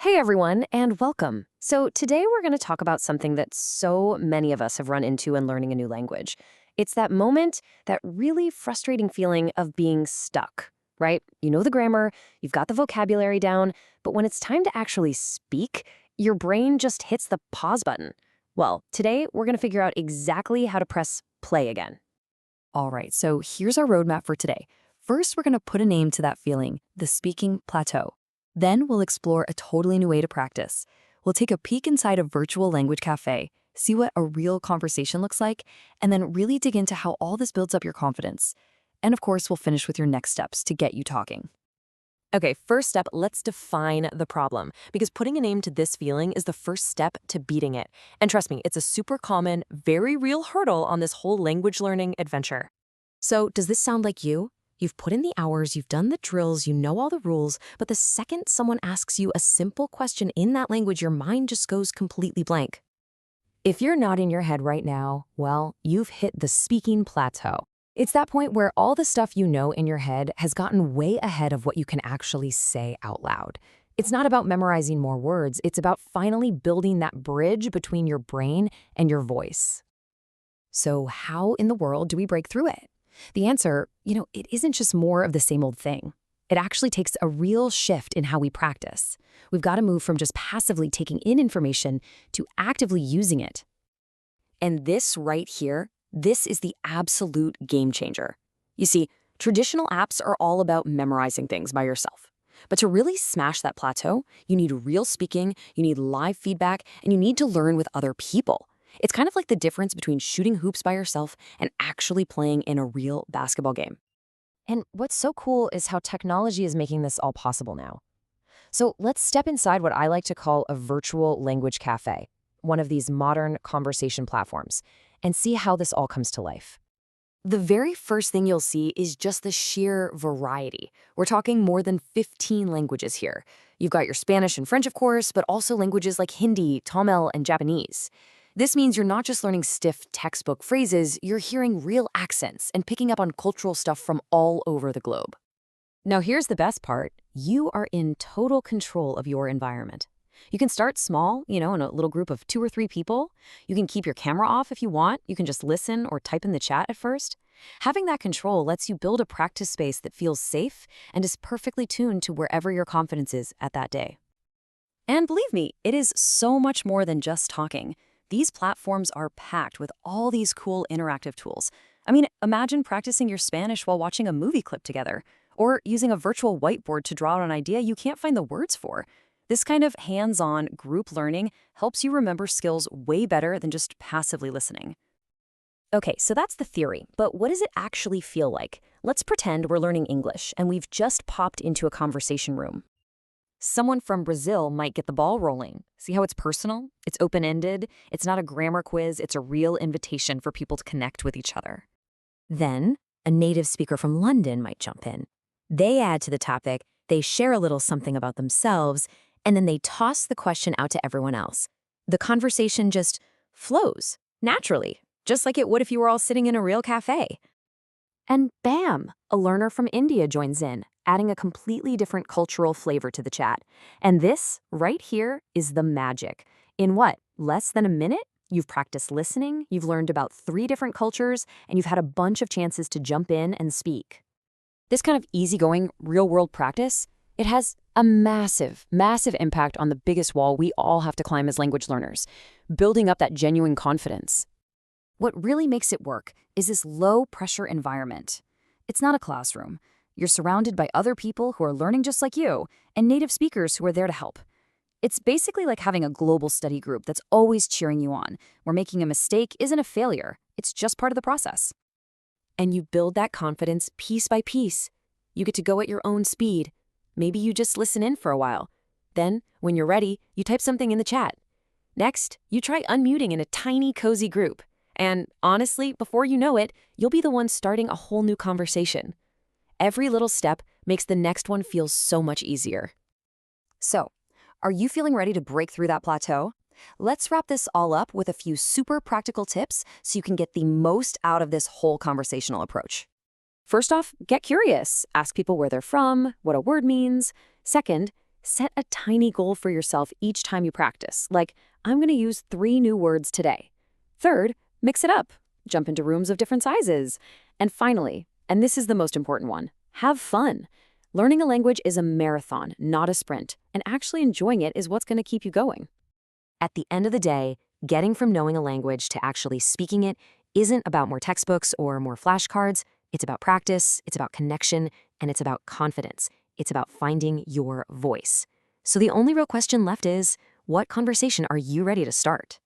Hey everyone, and welcome. So, today we're going to talk about something that so many of us have run into when learning a new language. It's that moment, that really frustrating feeling of being stuck, right? You know the grammar, you've got the vocabulary down, but when it's time to actually speak, your brain just hits the pause button. Well, today we're going to figure out exactly how to press play again. All right, so here's our roadmap for today. First, we're going to put a name to that feeling, the speaking plateau. Then we'll explore a totally new way to practice. We'll take a peek inside a virtual language cafe, see what a real conversation looks like, and then really dig into how all this builds up your confidence. And of course, we'll finish with your next steps to get you talking. Okay, first step, let's define the problem, because putting a name to this feeling is the first step to beating it. And trust me, it's a super common, very real hurdle on this whole language learning adventure. So, does this sound like you? You've put in the hours, you've done the drills, you know all the rules, but the second someone asks you a simple question in that language, your mind just goes completely blank. If you're nodding your head right now, well, you've hit the speaking plateau. It's that point where all the stuff you know in your head has gotten way ahead of what you can actually say out loud. It's not about memorizing more words, it's about finally building that bridge between your brain and your voice. So how in the world do we break through it? The answer, it isn't just more of the same old thing. It actually takes a real shift in how we practice. We've got to move from just passively taking in information to actively using it. And this right here, this is the absolute game changer. You see, traditional apps are all about memorizing things by yourself. But to really smash that plateau, you need real speaking, you need live feedback, and you need to learn with other people. It's kind of like the difference between shooting hoops by yourself and actually playing in a real basketball game. And what's so cool is how technology is making this all possible now. So let's step inside what I like to call a virtual language cafe, one of these modern conversation platforms, and see how this all comes to life. The very first thing you'll see is just the sheer variety. We're talking more than 15 languages here. You've got your Spanish and French, of course, but also languages like Hindi, Tamil, and Japanese. This means you're not just learning stiff textbook phrases, you're hearing real accents and picking up on cultural stuff from all over the globe. Now here's the best part. You are in total control of your environment. You can start small, in a little group of 2 or 3 people. You can keep your camera off if you want. You can just listen or type in the chat at first. Having that control lets you build a practice space that feels safe and is perfectly tuned to wherever your confidence is at that day. And believe me, it is so much more than just talking. These platforms are packed with all these cool interactive tools. I mean, imagine practicing your Spanish while watching a movie clip together, or using a virtual whiteboard to draw out an idea you can't find the words for. This kind of hands-on group learning helps you remember skills way better than just passively listening. Okay, so that's the theory, but what does it actually feel like? Let's pretend we're learning English and we've just popped into a conversation room. Someone from Brazil might get the ball rolling. See how it's personal? It's open-ended. It's not a grammar quiz. It's a real invitation for people to connect with each other. Then, a native speaker from London might jump in. They add to the topic, they share a little something about themselves, and then they toss the question out to everyone else. The conversation just flows, naturally, just like it would if you were all sitting in a real cafe. And bam, a learner from India joins in, adding a completely different cultural flavor to the chat. And this, right here, is the magic. In what, less than a minute? You've practiced listening, you've learned about 3 different cultures, and you've had a bunch of chances to jump in and speak. This kind of easygoing, real-world practice, it has a massive, massive impact on the biggest wall we all have to climb as language learners, building up that genuine confidence. What really makes it work is this low-pressure environment. It's not a classroom. You're surrounded by other people who are learning just like you, and native speakers who are there to help. It's basically like having a global study group that's always cheering you on, where making a mistake isn't a failure, it's just part of the process. And you build that confidence piece by piece. You get to go at your own speed. Maybe you just listen in for a while. Then, when you're ready, you type something in the chat. Next, you try unmuting in a tiny, cozy group. And honestly, before you know it, you'll be the one starting a whole new conversation. Every little step makes the next one feel so much easier. So, are you feeling ready to break through that plateau? Let's wrap this all up with a few super practical tips so you can get the most out of this whole conversational approach. First off, get curious. Ask people where they're from, what a word means. Second, Set a tiny goal for yourself each time you practice, like, I'm going to use 3 new words today. Third, mix it up. Jump into rooms of different sizes. And finally, and this is the most important one, have fun. Learning a language is a marathon, not a sprint, and actually enjoying it is what's going to keep you going. At the end of the day, getting from knowing a language to actually speaking it isn't about more textbooks or more flashcards. It's about practice, it's about connection, and it's about confidence. It's about finding your voice. So the only real question left is, what conversation are you ready to start?